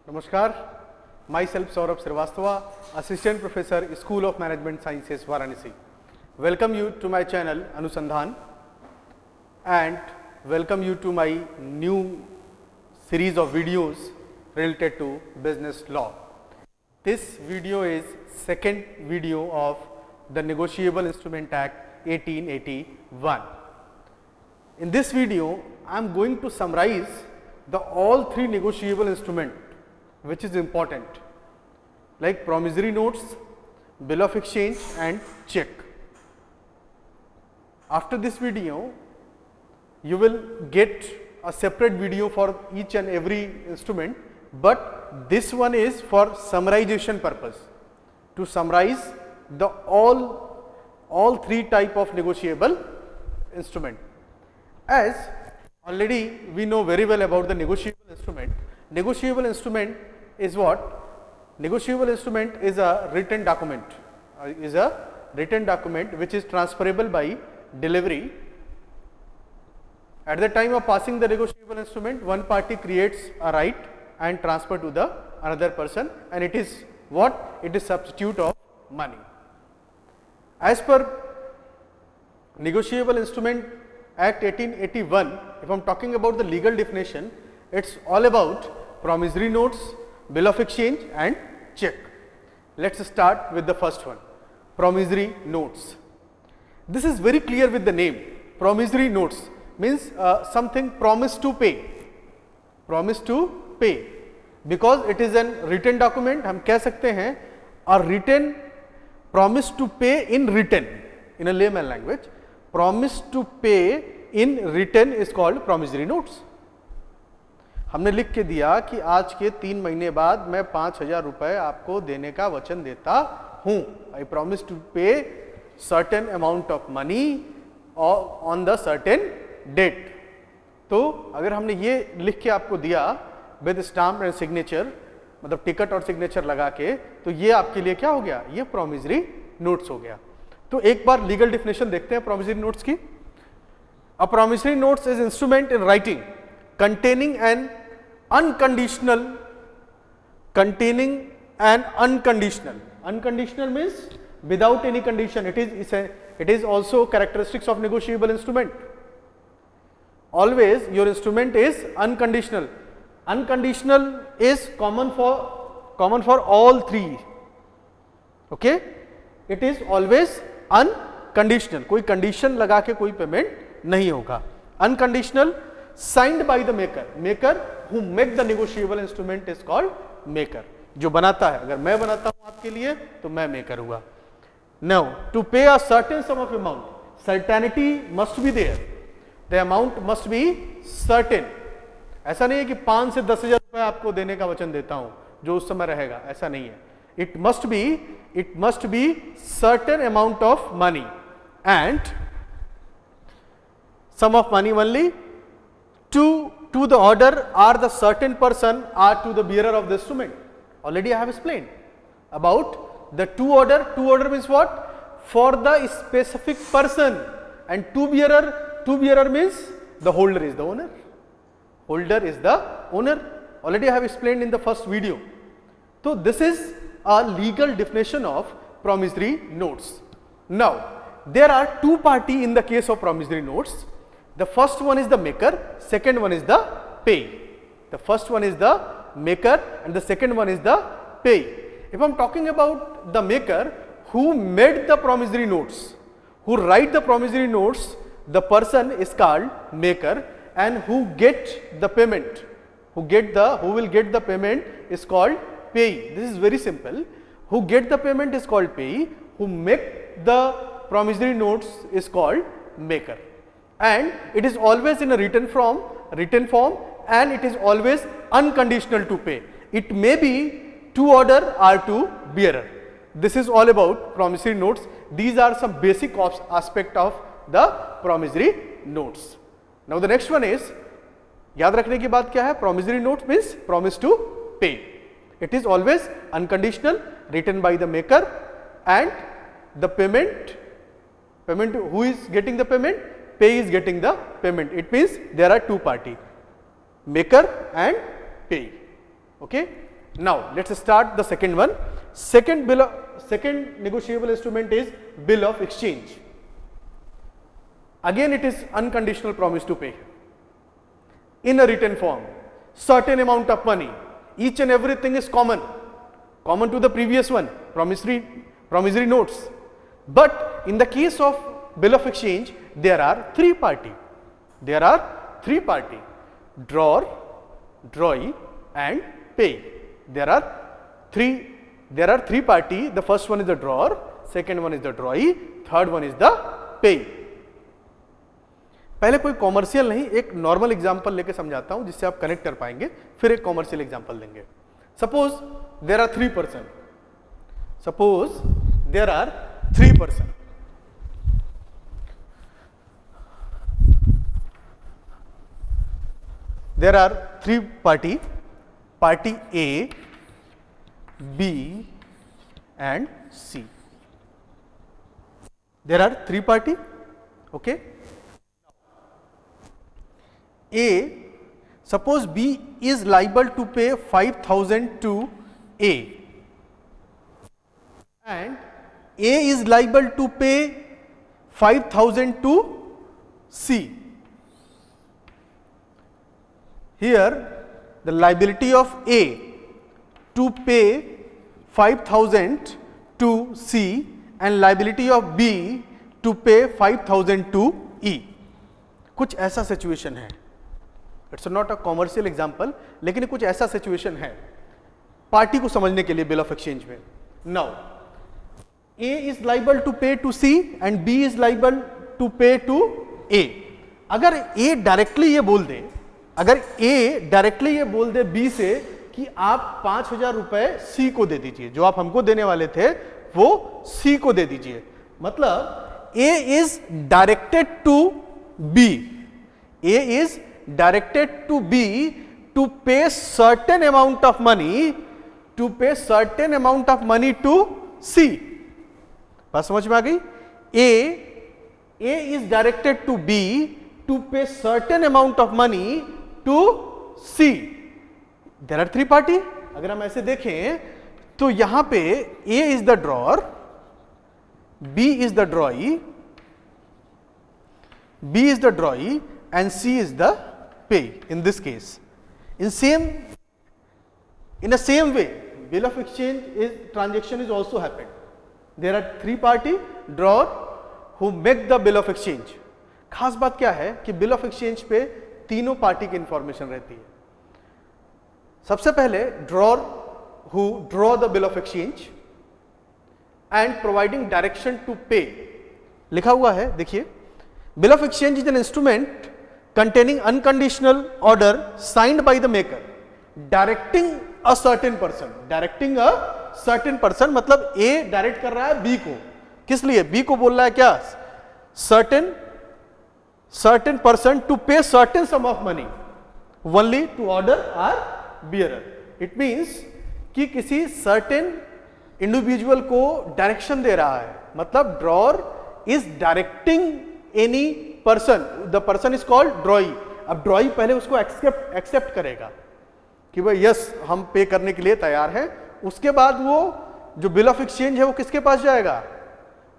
Namaskar, myself Saurabh Srivastava, Assistant Professor, School of Management Sciences, Varanasi. Welcome you to my channel Anusandhan and welcome you to my new series of videos related to business law. This video is second video of the Negotiable Instrument Act 1881. In this video, I am going to summarize all three negotiable instruments which is important, like promissory notes, bill of exchange and check. After this video, you will get a separate video for each and every instrument, but this one is for summarization purpose, to summarize all three type of negotiable instrument. As already we know very well about the negotiable instrument. Negotiable instrument is what? Negotiable instrument is a written document, which is transferable by delivery. At the time of passing the negotiable instrument, one party creates a right and transfer to the another person, and it is what? It is substitute of money. As per Negotiable Instrument Act 1881, if I am talking about the legal definition, it is all about promissory notes, bill of exchange and check. Let us start with the first one, promissory notes. This is very clear with the name. Promissory notes means something promised to pay, because it is a written document. हम कह सकते हैं a written promise to pay in written, in a layman language. Promise to pay in written is called promissory notes. हमने लिख के दिया कि आज के 3 महीने बाद मैं 5,000 रुपए आपको देने का वचन देता हूं. I promise to pay certain amount of money on the certain date. तो अगर हमने ये लिख के आपको दिया विद स्टाम्प एंड सिग्नेचर, मतलब टिकट और सिग्नेचर लगा के, तो ये आपके लिए क्या हो गया? ये प्रॉमिसरी नोट्स हो गया. तो एक बार लीगल डेफिनेशन देखते हैं प्रॉमिसरी नोट्स की. A promissory notes is instrument in writing containing an unconditional, unconditional means without any condition. It is also characteristics of negotiable instrument. Always your instrument is unconditional. Unconditional is common for all three. Okay, it is always unconditional. कोई condition लगा के कोई payment नहीं होगा. Unconditional, signed by the maker who make the negotiable instrument is called maker. जो बनाता है, अगर मैं बनाता हूं आपके लिए तो मैं maker हुआ. Now to pay a certain sum of amount, certainty must be there. The amount must be certain. ऐसा नहीं है कि 5 से 10,000 रुपए आपको देने का वचन देता हूं जो उस समय रहेगा, ऐसा नहीं है. It must be certain amount of money and sum of money only. To the order are the certain person are to the bearer of the instrument. Already I have explained about the to order. To order means what? For the specific person, and to bearer means the holder is the owner. Holder is the owner. Already I have explained in the first video. So this is a legal definition of promissory notes. Now there are two parties in the case of promissory notes. The first one is the maker, second one is the pay. The first one is the maker and the second one is the pay. If I am talking about the maker who made the promissory notes, who write the promissory notes, the person is called maker, and who get the payment, who will get the payment is called pay. This is very simple. Who get the payment is called pay, who make the promissory notes is called maker. And it is always in a written form, and it is always unconditional to pay. It may be to order or to bearer. This is all about promissory notes. These are some basic aspect of the promissory notes. Now the next one is, याद रखने की बात क्या है? Promissory notes means promise to pay. It is always unconditional, written by the maker, and the payment, who is getting the payment? Pay is getting the payment. It means there are two parties, maker and pay. Okay. Now let's start the second one. Second negotiable instrument is bill of exchange. Again it is unconditional promise to pay in a written form, certain amount of money, each and everything is common to the previous one, promissory notes. But in the case of bill of exchange, there are three party, drawer, drawee and pay. There are three party. The first one is the drawer, second one is the drawee, third one is the pay. पहले कोई commercial नहीं, एक normal example लेके समझाता हूं जिससे आप connect कर पाएंगे, फिर एक कॉमर्शियल एग्जांपल देंगे. Suppose there are three person, there are three party A, B and C. There are three party, okay. A, suppose B is liable to pay 5,000 to A and A is liable to pay 5,000 to C. Here the liability of A to pay 5,000 to C and liability of B to pay 5,000 to E. कुछ ऐसा situation है. It's not a commercial example, लेकिन कुछ ऐसा situation है party को समझने के लिए बिल ऑफ एक्सचेंज में. Now A is liable to pay to C and B is liable to pay to A. अगर ए डायरेक्टली ये बोल दे बी से कि आप 5,000 रुपए सी को दे दीजिए, जो आप हमको देने वाले थे वो सी को दे दीजिए, मतलब A is directed to B, directed to B to pay certain amount of money to C. बात समझ में आ गई? A is directed to B to pay certain amount of money to C. There are three party. अगर हम ऐसे देखें तो यहां पे A is the drawer, B is the drawee and C is the pay in this case. In the same way, bill of exchange transaction is also happened. There are three party, drawer who make the bill of exchange. खास बात क्या है कि bill of exchange पे तीनों party की information रहती है. सबसे पहले drawer who draw the bill of exchange and providing direction to pay. लिखा हुआ है, देखिए, bill of exchange is an instrument containing unconditional order signed by the maker directing a certain person. मतलब A डायरेक्ट कर रहा है B को, किस लिए? B को बोल रहा है क्या? certain person to pay certain sum of money only to order or bearer. It means कि किसी certain individual को डायरेक्शन दे रहा है, मतलब drawer is directing any person, the person is called drawee. अब drawee पहले उसको एक्सेप्ट करेगा कि भाई यस हम पे करने के लिए तैयार हैं. उसके बाद वो जो बिल ऑफ एक्सचेंज है वो किसके पास जाएगा?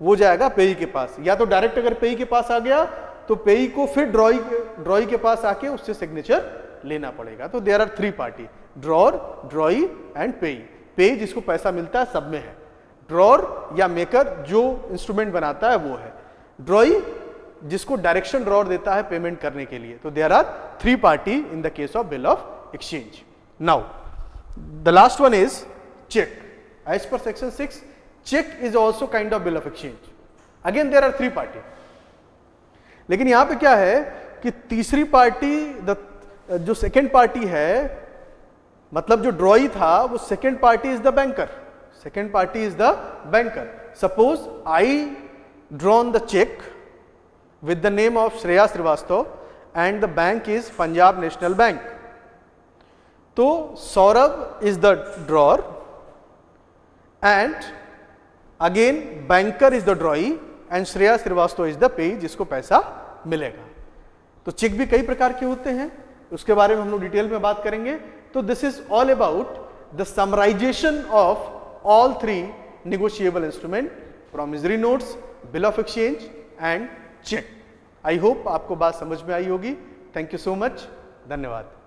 वो जाएगा पेई के पास. या तो डायरेक्ट अगर पेई के पास आ गया तो पेई को फिर ड्रॉई के पास आके उससे सिग्नेचर लेना पड़ेगा. तो there are three party, drawer, drawee and payee. Payee जिसको पैसा मिलता है सब में है, ड्रॉर या मेकर जो इंस्ट्रूमेंट बनाता है वो है, ड्रॉई जिसको डायरेक्शन ड्रॉर देता है पेमेंट करने के लिए. तो there are three party in the case of bill of exchange. Now the last one is cheque. As per section 6, cheque is also kind of bill of exchange. Again there are three party, लेकिन यहां पे क्या है कि तीसरी party, जो second party है, मतलब जो ड्रॉई था वो second party is the banker. Suppose I drawn the cheque with the name of Shreya Srivastava and the bank is Punjab National Bank. तो Saurabh is the drawer and again banker is the drawee and Shreya Srivastava is the payee जिसको पैसा मिलेगा. तो check भी कई प्रकार के होते हैं, उसके बारे में हम लोग डिटेल में बात करेंगे. तो this is all about the summarization of all three negotiable instrument, promissory notes, bill of exchange and check. I hope आपको बात समझ में आई होगी. Thank you so much. धन्यवाद.